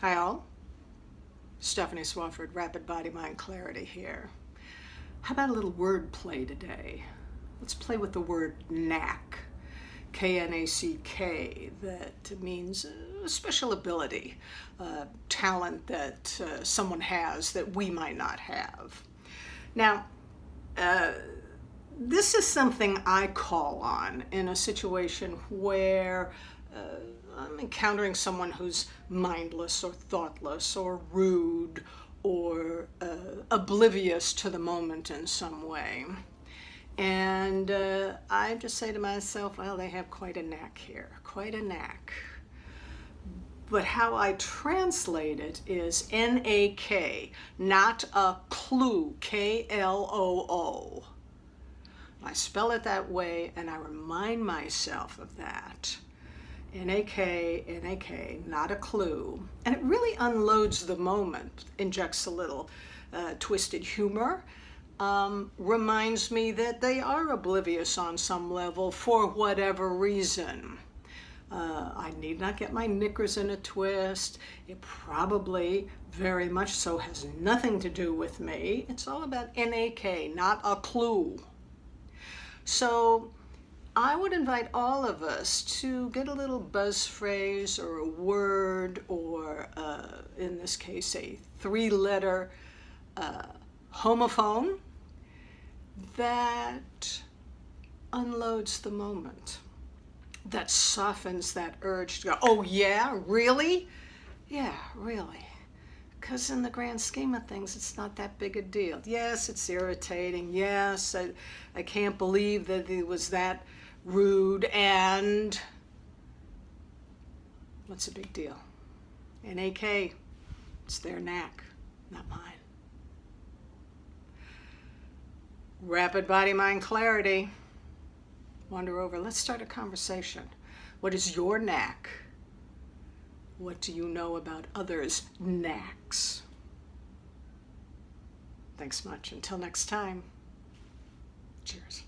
Hi all, Stephanie Swafford, Rapid Bodymind Clarity here. How about a little word play today? Let's play with the word knack, K-N-A-C-K, that means a special ability, talent that someone has that we might not have. Now, this is something I call on in a situation where I'm encountering someone who's mindless or thoughtless or rude or oblivious to the moment in some way. And I just say to myself, well, they have quite a knack here, quite a knack. But how I translate it is N-A-K, not a clue, K-L-O-O. I spell it that way and I remind myself of that. N-A-K, N-A-K, not a clue. And it really unloads the moment, injects a little twisted humor, reminds me that they are oblivious on some level for whatever reason. I need not get my knickers in a twist. It probably very much so has nothing to do with me. It's all about N-A-K, not a clue. So I would invite all of us to get a little buzz phrase or a word or, in this case, a three-letter homophone that unloads the moment, that softens that urge to go, oh yeah, really? Yeah, really. Because in the grand scheme of things, it's not that big a deal. Yes, it's irritating. Yes, I can't believe that it was that rude, and what's a big deal? N-A-K, it's their knack, not mine. Rapid body mind clarity. Wander over. Let's start a conversation. What is your knack? What do you know about others' knacks? Thanks much. Until next time. Cheers.